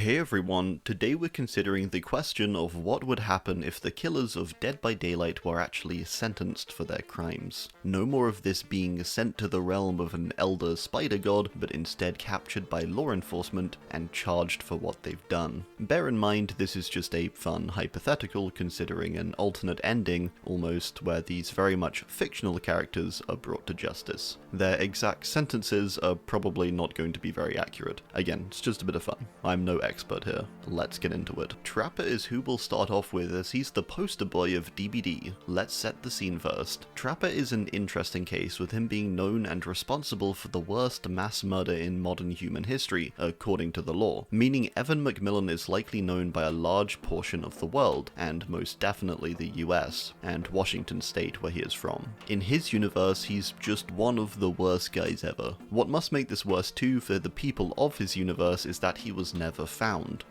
Hey everyone, today we're considering the question of what would happen if the killers of Dead by Daylight were actually sentenced for their crimes. No more of this being sent to the realm of an elder spider god, but instead captured by law enforcement and charged for what they've done. Bear in mind this is just a fun hypothetical considering an alternate ending, almost, where these very much fictional characters are brought to justice. Their exact sentences are probably not going to be very accurate. Again, it's just a bit of fun. I'm no expert here. Let's get into it. Trapper is who we'll start off with, as he's the poster boy of DBD. Let's set the scene first. Trapper is an interesting case, with him being known and responsible for the worst mass murder in modern human history, according to the law, meaning Evan McMillan is likely known by a large portion of the world, and most definitely the US, and Washington state where he is from. In his universe, he's just one of the worst guys ever. What must make this worse too for the people of his universe is that he was never found.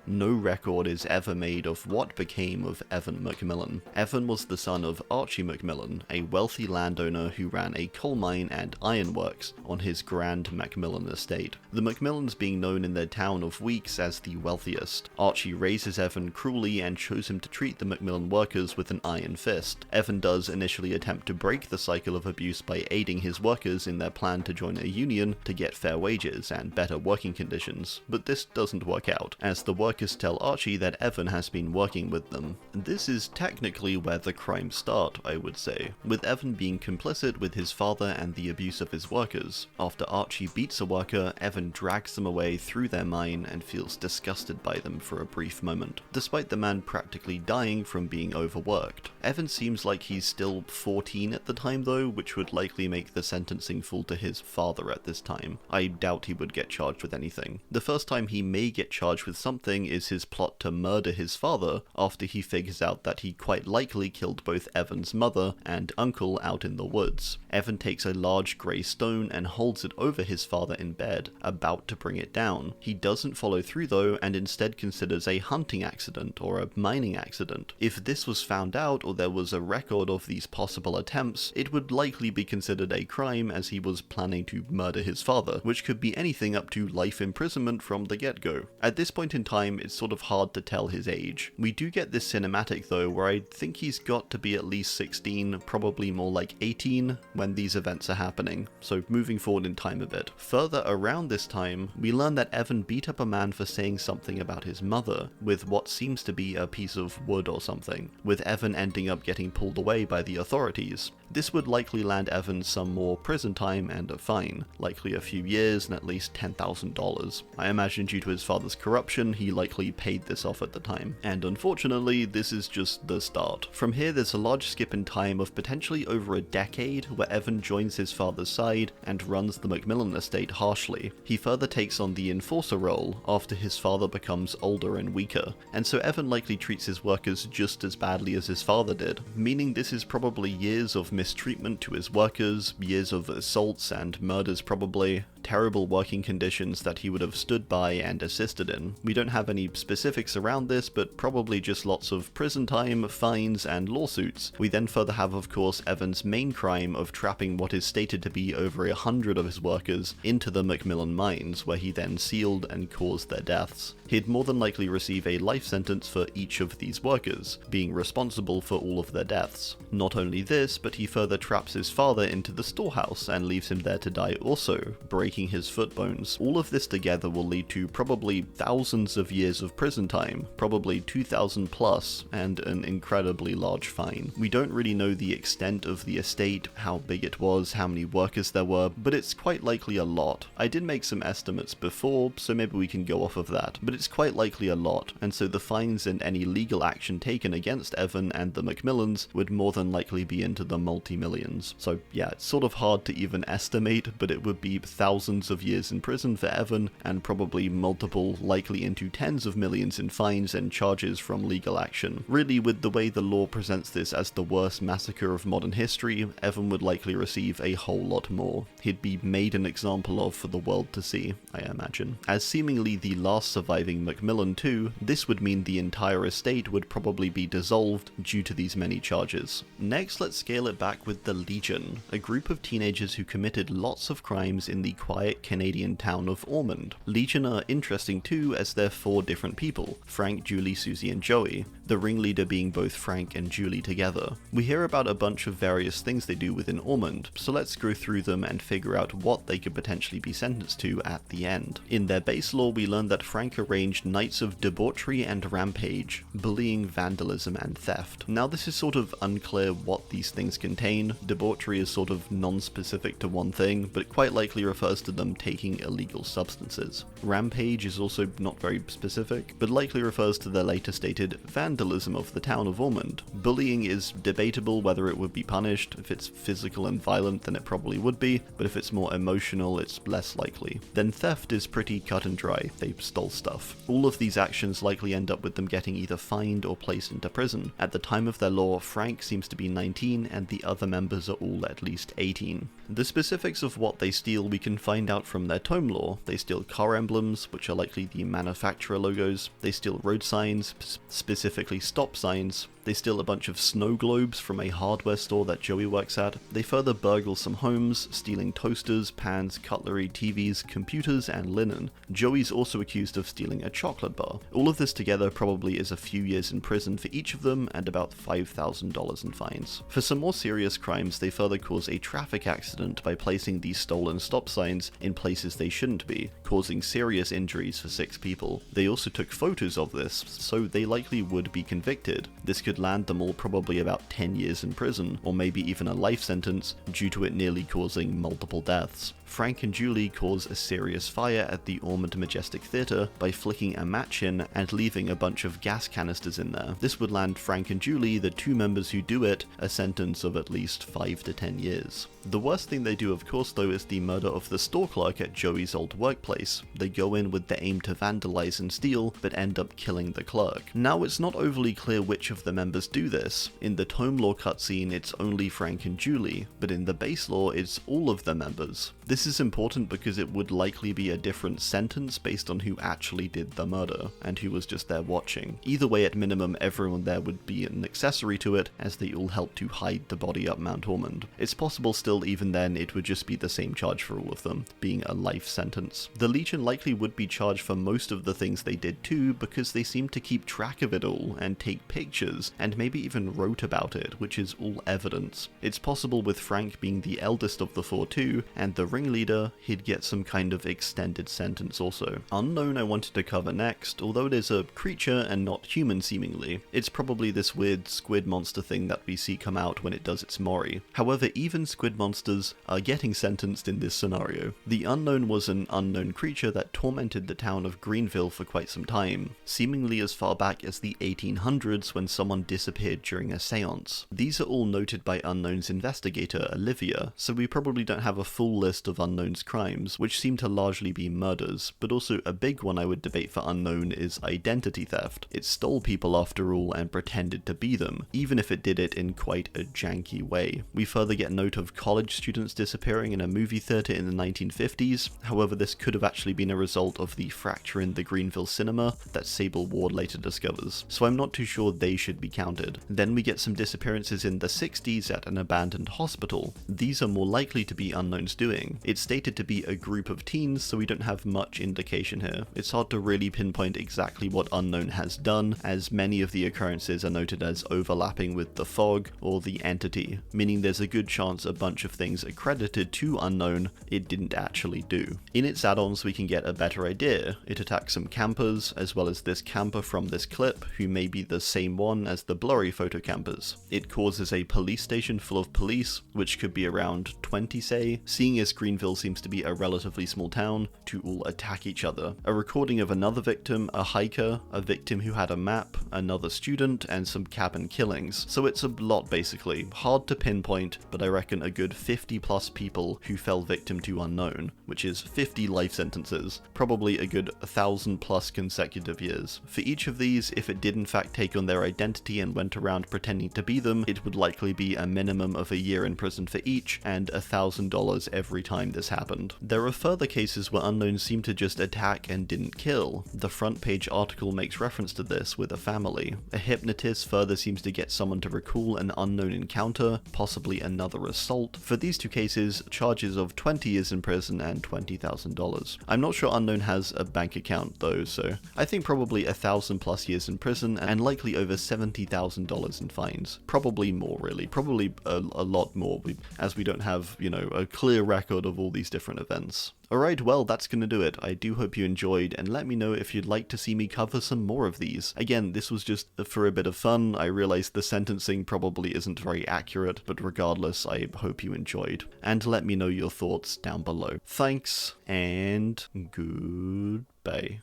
No record is ever made of what became of Evan McMillan. Evan was the son of Archie McMillan, a wealthy landowner who ran a coal mine and ironworks on his grand McMillan estate, the McMillans being known in their town of Weeks as the wealthiest. Archie raises Evan cruelly and shows him to treat the McMillan workers with an iron fist. Evan does initially attempt to break the cycle of abuse by aiding his workers in their plan to join a union to get fair wages and better working conditions, but this doesn't work out, as the workers tell Archie that Evan has been working with them. This is technically where the crimes start, I would say, with Evan being complicit with his father and the abuse of his workers. After Archie beats a worker, Evan drags them away through their mine and feels disgusted by them for a brief moment, despite the man practically dying from being overworked. Evan seems like he's still 14 at the time though, which would likely make the sentencing fall to his father at this time. I doubt he would get charged with anything. The first time he may get charged with something is his plot to murder his father after he figures out that he quite likely killed both Evan's mother and uncle out in the woods. Evan takes a large grey stone and holds it over his father in bed, about to bring it down. He doesn't follow through though, and instead considers a hunting accident or a mining accident. If this was found out, or there was a record of these possible attempts, it would likely be considered a crime, as he was planning to murder his father, which could be anything up to life imprisonment from the get-go. At this point in time, it's sort of hard to tell his age. We do get this cinematic though, where I think he's got to be at least 16, probably more like 18, when these events are happening, so moving forward in time a bit. Further around this time, we learn that Evan beat up a man for saying something about his mother, with what seems to be a piece of wood or something, with Evan ending up getting pulled away by the authorities. This would likely land Evan some more prison time and a fine, likely a few years and at least $10,000. I imagine due to his father's corruption, he likely paid this off at the time. And unfortunately, this is just the start. From here, there's a large skip in time of potentially over a decade where Evan joins his father's side and runs the McMillan estate harshly. He further takes on the enforcer role after his father becomes older and weaker, and so Evan likely treats his workers just as badly as his father did, meaning this is probably years of mistreatment to his workers, years of assaults and murders probably, terrible working conditions that he would have stood by and assisted in. We don't have any specifics around this, but probably just lots of prison time, fines, and lawsuits. We then further have, of course, Evan's main crime of trapping what is stated to be over 100 of his workers into the McMillan mines, where he then sealed and caused their deaths. He'd more than likely receive a life sentence for each of these workers, being responsible for all of their deaths. Not only this, but he further traps his father into the storehouse and leaves him there to die also, breaking his foot bones. All of this together will lead to probably thousands of years of prison time, probably 2,000 plus, and an incredibly large fine. We don't really know the extent of the estate, how big it was, how many workers there were, but it's quite likely a lot. I did make some estimates before, so maybe we can go off of that, but it's quite likely a lot, and so the fines and any legal action taken against Evan and the McMillans would more than likely be into the multi-millions. So yeah, it's sort of hard to even estimate, but it would be thousands of years in prison for Evan, and probably multiple, likely into tens of millions in fines and charges from legal action. Really, with the way the law presents this as the worst massacre of modern history, Evan would likely receive a whole lot more. He'd be made an example of for the world to see, I imagine. As seemingly the last surviving McMillan too, this would mean the entire estate would probably be dissolved due to these many charges. Next, let's scale it back with the Legion, a group of teenagers who committed lots of crimes in the quiet quiet Canadian town of Ormond. Legion are interesting too, as they're 4 different people: Frank, Julie, Susie, and Joey, the ringleader being both Frank and Julie together. We hear about a bunch of various things they do within Ormond, so let's go through them and figure out what they could potentially be sentenced to at the end. In their base lore, we learn that Frank arranged nights of debauchery and rampage, bullying, vandalism, and theft. Now this is sort of unclear what these things contain. Debauchery is sort of non-specific to one thing, but it quite likely refers to them taking illegal substances. Rampage is also not very specific, but likely refers to their later stated vandalism of the town of Ormond. Bullying is debatable whether it would be punished. If it's physical and violent, then it probably would be, but if it's more emotional, it's less likely. Then theft is pretty cut and dry. They stole stuff. All of these actions likely end up with them getting either fined or placed into prison. At the time of their law, Frank seems to be 19 and the other members are all at least 18. The specifics of what they steal we can find out from their tome lore. They steal car emblems, which are likely the manufacturer logos. They steal road signs, specifically stop signs. They steal a bunch of snow globes from a hardware store that Joey works at. They further burgle some homes, stealing toasters, pans, cutlery, TVs, computers, and linen. Joey's also accused of stealing a chocolate bar. All of this together probably is a few years in prison for each of them and about $5,000 in fines. For some more serious crimes, they further cause a traffic accident by placing these stolen stop signs in places they shouldn't be, causing serious injuries for 6 people. They also took photos of this, so they likely would be convicted. This could land them all probably about 10 years in prison, or maybe even a life sentence, due to it nearly causing multiple deaths. Frank and Julie cause a serious fire at the Ormond Majestic Theatre by flicking a match in and leaving a bunch of gas canisters in there. This would land Frank and Julie, the 2 members who do it, a sentence of at least 5 to 10 years. The worst thing they do, of course, though, is the murder of the store clerk at Joey's old workplace. They go in with the aim to vandalize and steal, but end up killing the clerk. Now, it's not overly clear which of the members do this. In the tome lore cutscene, it's only Frank and Julie, but in the base lore, it's all of the members. This is important because it would likely be a different sentence based on who actually did the murder, and who was just there watching. Either way, at minimum, everyone there would be an accessory to it, as they all helped to hide the body up Mount Ormond. It's possible still, even then, it would just be the same charge for all of them, being a life sentence. The Legion likely would be charged for most of the things they did too, because they seem to keep track of it all, and take pictures, and maybe even wrote about it, which is all evidence. It's possible with Frank being the eldest of the 4 too, and the ringleader, he'd get some kind of extended sentence also. Unknown I wanted to cover next, although it is a creature and not human seemingly. It's probably this weird squid monster thing that we see come out when it does its mori. However, even squid monsters are getting sentenced in this scenario. The Unknown was an unknown creature that tormented the town of Greenville for quite some time, seemingly as far back as the 1800s when someone disappeared during a seance. These are all noted by Unknown's investigator, Olivia, so we probably don't have a full list of Unknown's crimes, which seem to largely be murders, but also a big one I would debate for Unknown is identity theft. It stole people after all and pretended to be them, even if it did it in quite a janky way. We further get note of college students disappearing in a movie theatre in the 1950s, however this could have actually been a result of the fracture in the Greenville cinema that Sable Ward later discovers, so I'm not too sure they should be counted. Then we get some disappearances in the 60s at an abandoned hospital. These are more likely to be Unknown's doing. It's stated to be a group of teens, so we don't have much indication here. It's hard to really pinpoint exactly what Unknown has done, as many of the occurrences are noted as overlapping with the fog or the entity, meaning there's a good chance a bunch of things accredited to Unknown it didn't actually do. In its add-ons we can get a better idea. It attacks some campers, as well as this camper from this clip, who may be the same one as the blurry photo campers. It causes a police station full of police, which could be around 20 say, seeing as Greenville seems to be a relatively small town, to all attack each other. A recording of another victim, a hiker, a victim who had a map, another student, and some cabin killings. So it's a lot basically. Hard to pinpoint, but I reckon a good 50 plus people who fell victim to Unknown, which is 50 life sentences, probably a good 1,000 plus consecutive years. For each of these, if it did in fact take on their identity and went around pretending to be them, it would likely be a minimum of a year in prison for each, and $1,000 every time time this happened. There are further cases where unknowns seem to just attack and didn't kill. The front page article makes reference to this with a family. A hypnotist further seems to get someone to recall an unknown encounter, possibly another assault. For these two cases, charges of 20 years in prison and $20,000. I'm not sure Unknown has a bank account though, so I think probably 1,000+ years in prison and likely over $70,000 in fines. Probably more really, probably a lot more, as we don't have, you know, a clear record of all these different events. Alright, well, that's gonna do it. I do hope you enjoyed, and let me know if you'd like to see me cover some more of these. Again, this was just for a bit of fun. I realize the sentencing probably isn't very accurate, but regardless, I hope you enjoyed. And let me know your thoughts down below. Thanks, and goodbye.